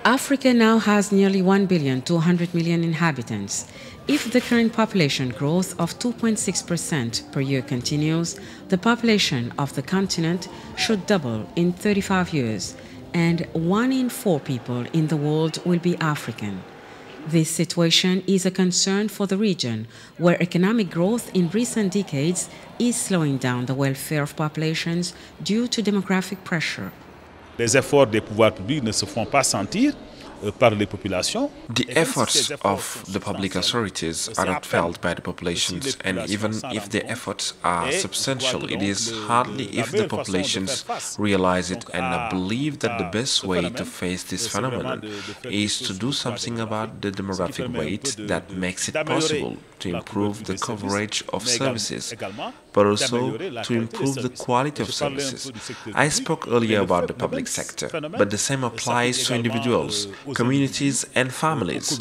Africa now has nearly 1,200,000,000 inhabitants. If the current population growth of 2.6% per year continues, the population of the continent should double in 35 years, and 1 in 4 people in the world will be African. This situation is a concern for the region, where economic growth in recent decades is slowing down the welfare of populations due to demographic pressure. Les efforts des pouvoirs publics ne se font pas sentir par les populations. The efforts of the public authorities are not felt by the populations, and even if the efforts are substantial, it is hardly if the populations realize it and believe that the best way to face this phenomenon is to do something about the demographic weight that makes it possible to improve the coverage of services, but also to improve the quality of services. I spoke earlier about the public sector, but the same applies to individuals, communities and families.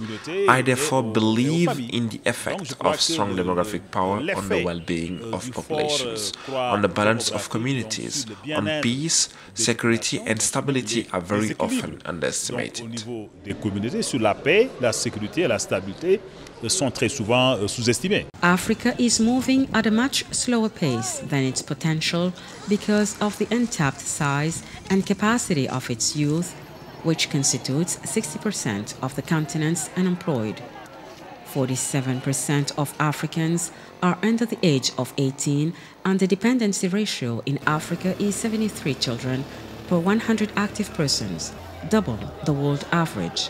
I therefore believe in the effect of strong demographic power on the well-being of populations, on the balance of communities, on peace, security and stability are very often underestimated. Africa is moving at a much slower pace than its potential because of the untapped size and capacity of its youth, which constitutes 60% of the continent's unemployed. 47% of Africans are under the age of 18, and the dependency ratio in Africa is 73 children per 100 active persons, double the world average.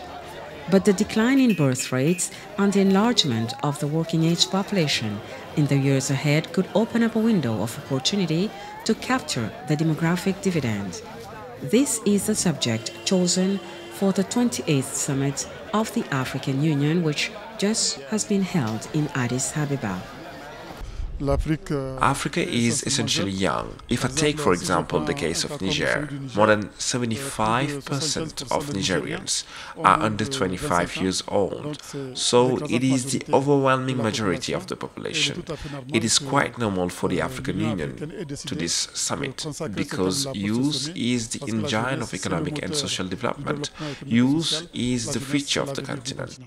But the decline in birth rates and the enlargement of the working-age population in the years ahead could open up a window of opportunity to capture the demographic dividend. This is the subject chosen for the 28th summit of the African Union, which just has been held in Addis Ababa. Africa is essentially young. If I take, for example, the case of Niger, more than 75% of Nigerians are under 25 years old, so it is the overwhelming majority of the population. It is quite normal for the African Union to this summit, because youth is the engine of economic and social development. Youth is the future of the continent.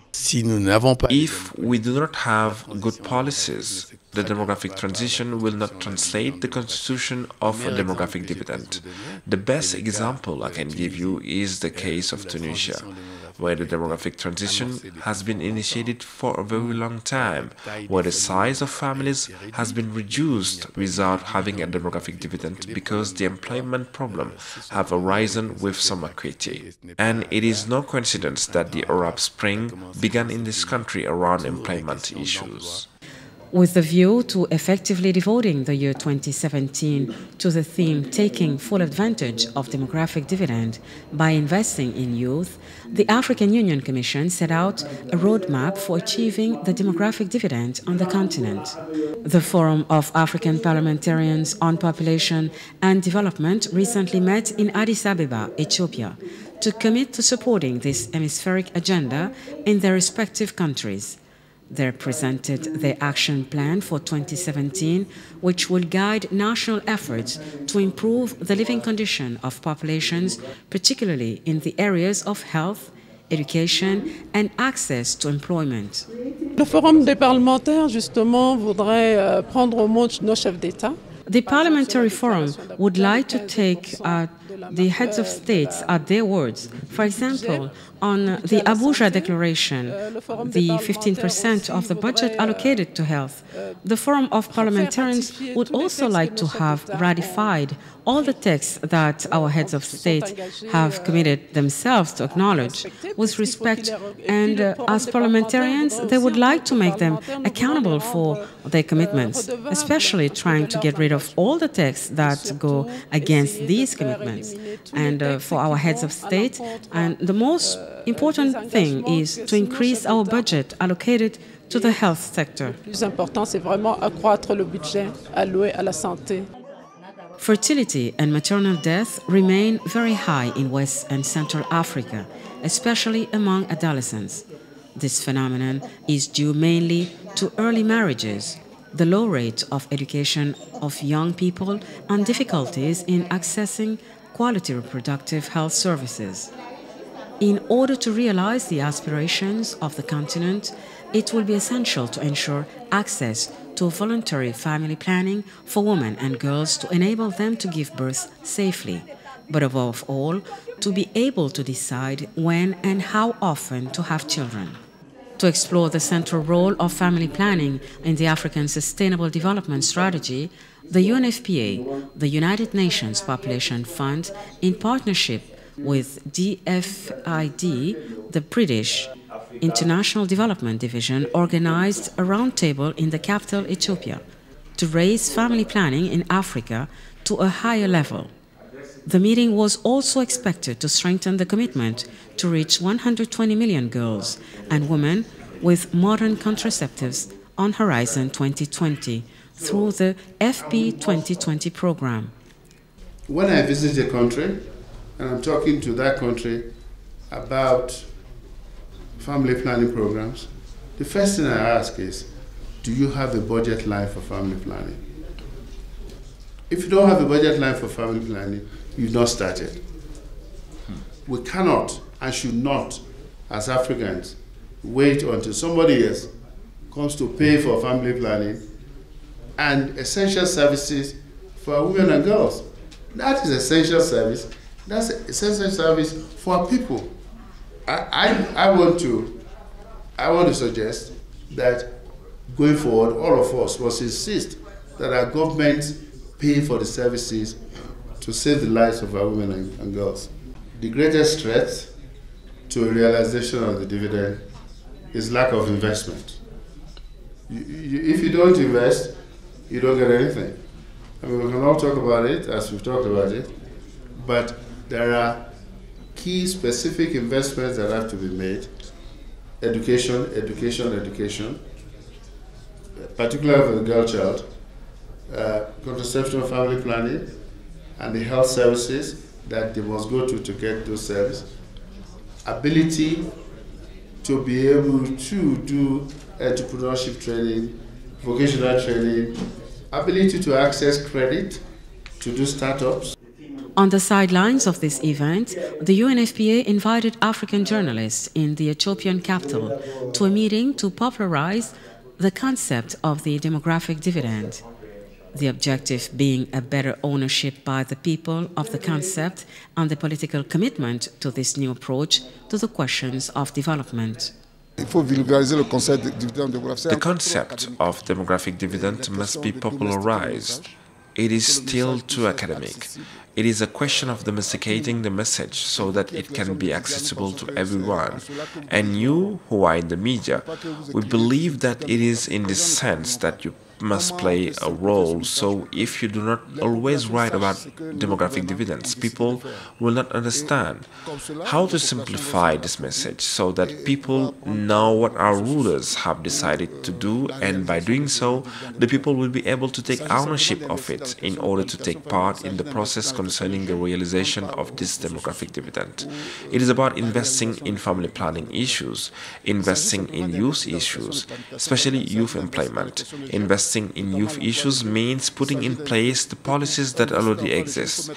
If we do not have good policies, the demographic transition will not translate the constitution of a demographic dividend. The best example I can give you is the case of Tunisia, where the demographic transition has been initiated for a very long time, where the size of families has been reduced without having a demographic dividend because the employment problem have arisen with some acuity. And it is no coincidence that the Arab Spring began in this country around employment issues. With the view to effectively devoting the year 2017 to the theme taking full advantage of demographic dividend by investing in youth, the African Union Commission set out a roadmap for achieving the demographic dividend on the continent. The Forum of African Parliamentarians on Population and Development recently met in Addis Ababa, Ethiopia, to commit to supporting this hemispheric agenda in their respective countries. They presented their action plan for 2017, which will guide national efforts to improve the living condition of populations, particularly in the areas of health, education and access to employment. Le Forum des parlementaires, justement, voudrait prendre au mot nos chefs d'État. The Parliamentary Forum would like to take the heads of states at their words. For example, on the Abuja Declaration, the 15% of the budget allocated to health, the Forum of Parliamentarians would also like to have ratified all the texts that our heads of state have committed themselves to acknowledge with respect, and as parliamentarians, they would like to make them accountable for their commitments, especially trying to get rid of all the texts that go against these commitments. And for our heads of state, and the most important thing is to increase our budget allocated to the health sector. Le plus important, c'est vraiment accroître le budget alloué à la santé. Fertility and maternal death remain very high in West and Central Africa, especially among adolescents. This phenomenon is due mainly to early marriages, the low rate of education of young people, and difficulties in accessing quality reproductive health services. In order to realize the aspirations of the continent, it will be essential to ensure access to voluntary family planning for women and girls to enable them to give birth safely, but above all, to be able to decide when and how often to have children. To explore the central role of family planning in the African Sustainable Development Strategy, the UNFPA, the United Nations Population Fund, in partnership with DFID, the British International Development Division, organized a roundtable in the capital, Ethiopia, to raise family planning in Africa to a higher level. The meeting was also expected to strengthen the commitment to reach 120 million girls and women with modern contraceptives on Horizon 2020 through the FP 2020 program. When I visit a country and I'm talking to that country about family planning programs, the first thing I ask is, do you have a budget line for family planning? If you don't have a budget line for family planning, you've not started. We cannot and should not, as Africans, wait until somebody else comes to pay for family planning and essential services for women and girls. That is essential service. That's essential service for our people. I want to suggest that going forward, all of us must insist that our governments pay for the services to save the lives of our women and girls. The greatest threat to a realization of the dividend is lack of investment. If you don't invest, you don't get anything. I mean, we can all talk about it, as we've talked about it, but there are key specific investments that have to be made. Education, particularly for the girl child, contraception, family planning, and the health services that they must go to get those services. Ability to be able to do entrepreneurship training, vocational training, ability to access credit, to do startups. On the sidelines of this event, the UNFPA invited African journalists in the Ethiopian capital to a meeting to popularize the concept of the demographic dividend. The objective being a better ownership by the people of the concept and the political commitment to this new approach to the questions of development. The concept of demographic dividend must be popularized. It is still too academic. It is a question of domesticating the message so that it can be accessible to everyone. And you, who are in the media, we believe that it is in this sense that you must play a role. So if you do not always write about demographic dividends, people will not understand how to simplify this message so that people know what our rulers have decided to do, and by doing so, the people will be able to take ownership of it in order to take part in the process concerning the realization of this demographic dividend. It is about investing in family planning issues, investing in youth issues, especially youth employment. Investing in youth issues means putting in place the policies that already exist,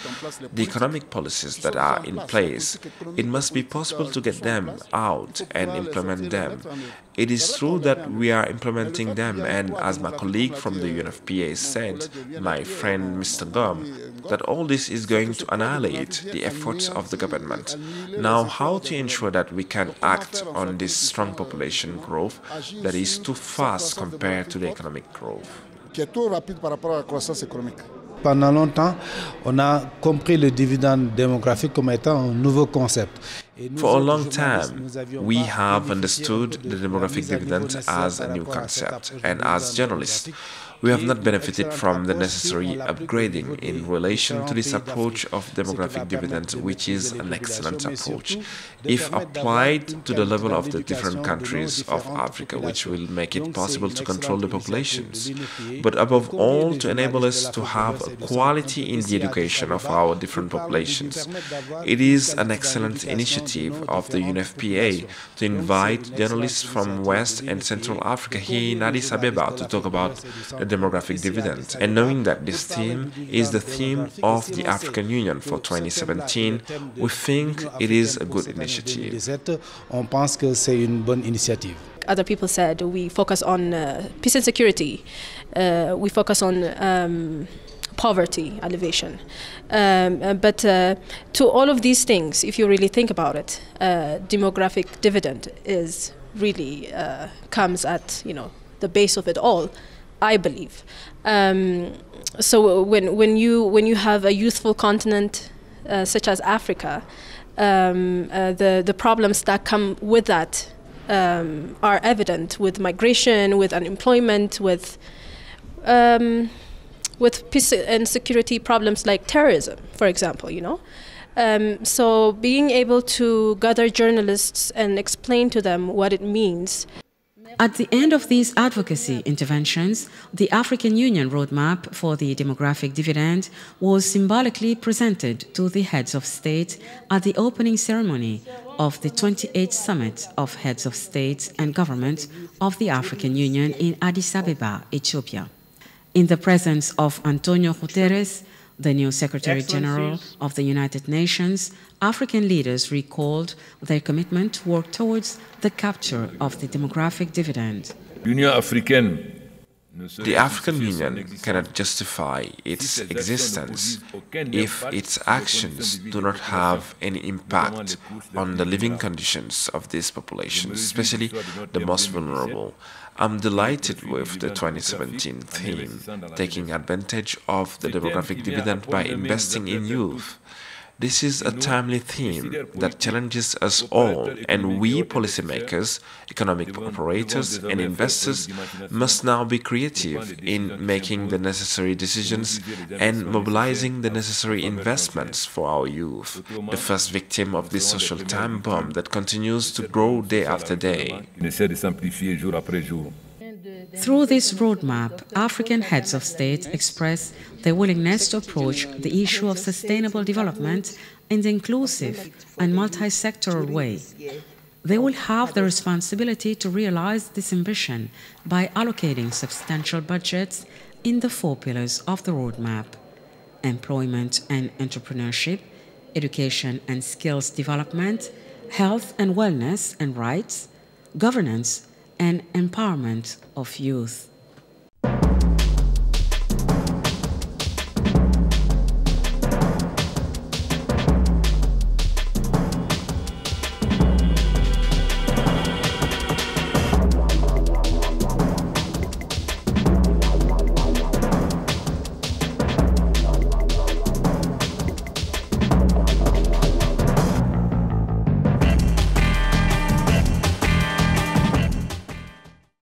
the economic policies that are in place. It must be possible to get them out and implement them. It is true that we are implementing them, and as my colleague from the UNFPA said, my friend Mr. Gum, that all this is going to annihilate the efforts of the government. Now, how to ensure that we can act on this strong population growth that is too fast compared to the economic growth? Pendant longtemps, on a compris le dividende démographique comme étant un nouveau concept. For a long time, we have understood the demographic dividend as a new concept, and as journalists, we have not benefited from the necessary upgrading in relation to this approach of demographic dividend, which is an excellent approach, if applied to the level of the different countries of Africa, which will make it possible to control the populations, but above all to enable us to have a quality in the education of our different populations. It is an excellent initiative of the UNFPA to invite journalists from West and Central Africa here in Addis Ababa to talk about the demographic dividend, and knowing that this theme is the theme of the African Union for 2017, we think it is a good initiative. On pense que c'est une bonne initiative. Other people said we focus on peace and security, we focus on poverty alleviation. But to all of these things, if you really think about it, demographic dividend is really comes at the base of it all, I believe. So when you have a youthful continent such as Africa, the problems that come with that are evident with migration, with unemployment, with peace and security problems like terrorism, for example, So being able to gather journalists and explain to them what it means. At the end of these advocacy interventions, the African Union roadmap for the demographic dividend was symbolically presented to the heads of state at the opening ceremony of the 28th Summit of Heads of State and Government of the African Union in Addis Ababa, Ethiopia. In the presence of Antonio Guterres, the new Secretary General of the United Nations, African leaders recalled their commitment to work towards the capture of the demographic dividend. The African Union cannot justify its existence if its actions do not have any impact on the living conditions of these populations, especially the most vulnerable. I'm delighted with the 2017 theme, taking advantage of the demographic dividend by investing in youth. This is a timely theme that challenges us all, and we policymakers, economic operators, and investors must now be creative in making the necessary decisions and mobilizing the necessary investments for our youth, the first victim of this social time bomb that continues to grow day after day. Through this roadmap, African heads of state express their willingness to approach the issue of sustainable development in an inclusive and multi-sectoral way. They will have the responsibility to realize this ambition by allocating substantial budgets in the 4 pillars of the roadmap: employment and entrepreneurship, education and skills development, health and wellness and rights, governance, and empowerment of youth.